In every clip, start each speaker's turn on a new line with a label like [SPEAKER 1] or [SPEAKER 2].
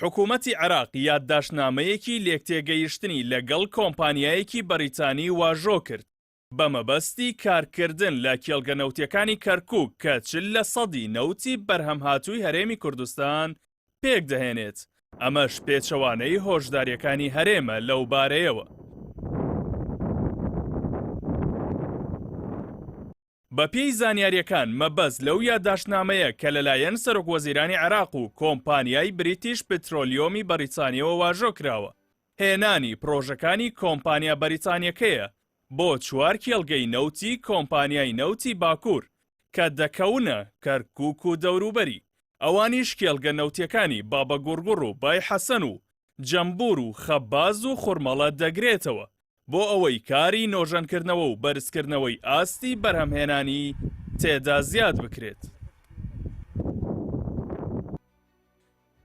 [SPEAKER 1] حکوومەتی عێراق یادداشتنامەیەکی لێکتێگەیشتنی لەگەڵ کۆمپانیایەکی بەریتانی واژۆ کرد بە مەبەستی کارکردن لە کێڵگەنەوتیەکانی کەرکووک کە 40% نەوتی بەرهەمهاتووی هەرێمی کوردستان پێک دەهێنێت. ئەمەش پێچەوانەی هۆشداریەکانی هەرێمە لەو بارەیەوە. بەپێی زانیاریەکان مەبەست لەو یادداشتنامەیە کە لەلایەن سەرۆکوەزیرانی عێراق و کۆمپانیای بریتیش پترۆلیۆمی بەریتانیەوە واژۆ کراوە. هێنانی پرۆژەکانی کۆمپانیا بەریتانیەکەیە بۆ 4 کێڵگەی نەوتی کۆمپانیای نەوتی باکوور کە دەکەونە کەرکووک و دەوروبەری. ئەوانیش کێڵگە نەوتیەکانی بابە گوڕگوڕ و بای حەسەن و جەمبور و خەباز و خوڕمەڵە دەگرێتەوە بۆ ئەوەی کاری نۆژەنکردنەوە و بەرزکردنەوەی ئاستی بەرهەمهێنانی تێدا زیاد بکرێت.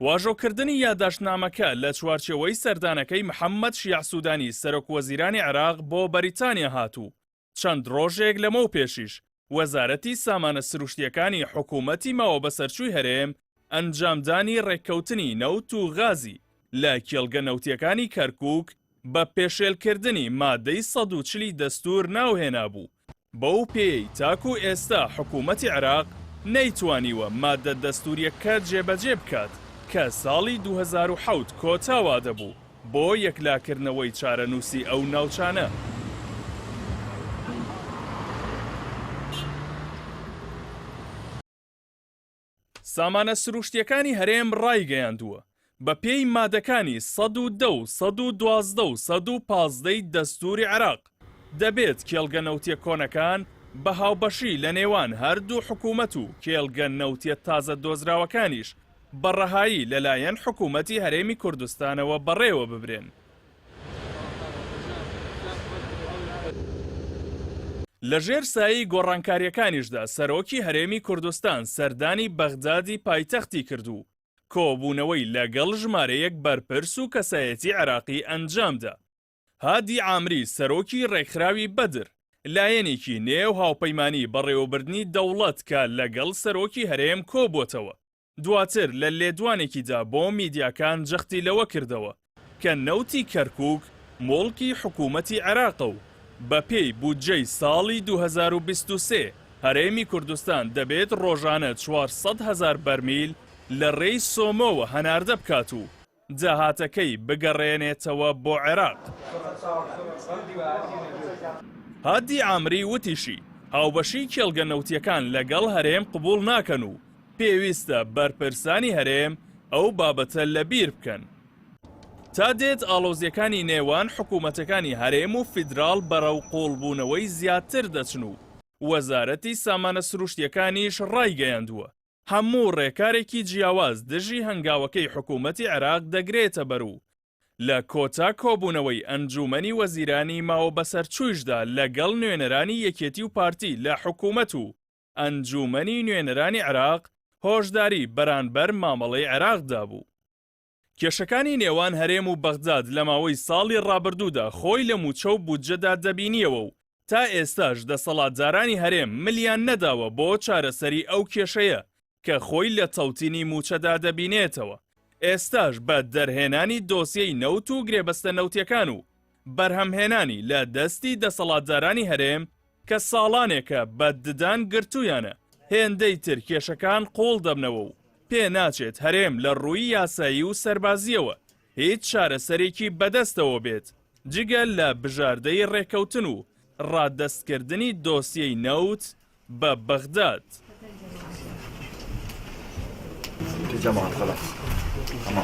[SPEAKER 1] واژۆکردنی یادداشتنامەکە لە چوارچێوەی سەردانەکەی محەممەد شیع سوودانی سەرۆکوەزیرانی عێراق بۆ بەریتانیا هاتوو. چەند ڕۆژێک لەمەو پێشیش وەزارەتی سامانە سروشتیەکانی حکوومەتی ماوە بەسەرچووی هەرێم ئەنجامدانی ڕێککەوتنی نەوت و غازی لە کێڵگە نەوتیەکانی کەرکووک بە پێشێلکردنی مادەی 140 دەستور ناوهێنا بوو. بەو پێی تاکو ئێستا حکوومەتی عێراق نەیتوانیوە مادە دەستوریەکە جێبەجێ بکات کە ساڵی 2007 کۆتاوا دەبوو بۆ یەکلاکردنەوەی چارەنووسی ئەو ناوچانە. سامانە سروشتیەکانی هەرێم ڕایگەیاندووە بە پێی مادەکانی 110 112 و 115 دەستوری عێراق دەبێت کێڵگە نەوتیە کۆنەکان بە هاوبەشی لە نێوان هەردوو حکوومەت و کێڵگە نەوتیە تازە دۆزراوەکانیش بەڕەهایی لەلایەن حکوومەتی هەرێمی کوردستانەوە بەڕێوە ببرێن. لەژێر سایی گۆڕانکاریەکانیشدا سەرۆکی هەرێمی کوردستان سەردانی بەغدادی پایتەختی کردو کۆبوونەوەی لەگەڵ ژمارەیەک بەرپرس و کەسایەتی عێراقی ئەنجامدا. هادی عامری سەرۆکی ڕێکخراوی بەدر لایەنێکی نێو هاوپەیمانی بەڕێوەبردنی دەوڵەت کە لەگەڵ سەرۆکی هەرێم کۆبووتەوە. دواتر لە لێدوانێکیدا بۆ میدیاکان جەختی لەوە کردەوە کە نەوتی کەرکووک مۆڵکی حکوومەتی عێراقە و بە پێی بودجەی ساڵی 2023 هەرێمی کوردستان دەبێت ڕۆژانە 400,000 بەرمیل لە ڕێی سۆمۆوە هەناردە بکات و داهاتەکەی بگەڕێنێتەوە بۆ عێراق. هادی عامری وتیشی هاوبەشی کێڵگە نەوتیەکان لەگەڵ هەرێم قبوڵ ناکەن و پێویستە بەرپرسانی هەرێم ئەو بابەتە لەبیر بکەن. تا دێت ئاڵۆزیەکانی نێوان حکوومەتەکانی هەرێم و فیدراڵ بەرەو قۆڵبوونەوەی زیاتر دەچن و وەزارەتی سامانە سروشتیەکانیش ڕایگەیاندووە هەموو ڕێکارێکی جیاواز دژی هەنگاوەکەی حکوومەتی عێراق دەگرێتە بەرو. لە کۆتا کۆبوونەوەی ئەنجومەنی وەزیرانی ماوە بەسەرچوویشدا لەگەڵ نوێنەرانی یەکێتی و پارتی لە حکوومەت و ئەنجومەنی نوێنەرانی عێراق هۆشداری بەرانبەر مامەڵەی عێراقدا بوو. کێشەکانی نێوان هەرێم و بەغداد لە ماوەی ساڵی ڕابردوودا خۆی لە موچە و بودجەدا دەبینیەوە و تا ئێستاش دەسەڵاتدارانی هەرێم ملیان نەداوە بۆ چارەسەری ئەو کێشەیە کە خۆی لە تەوتینی موچەدا دەبینێتەوە. ئێستاش بە دەرهێنانی دۆسیەی نەوت و گرێبەستە نەوتیەکان و بەرهەمهێنانی لە دەستی دەسەڵاتدارانی هەرێم کە ساڵانێکە بە ددان گرتوویانە هێندەی تر کێشەکان قوڵ دەبنەوە و پێ ناچێت هەرێم لە ڕووی یاسایی و سەربازیەوە هیچ چارەسەرێکی بەدەستەوە بێت جگەل لە بژاردەی ڕێکەوتن و ڕادەستکردنی دۆسیەی نەوت بە بەغداد.
[SPEAKER 2] جماعة خلاص تمام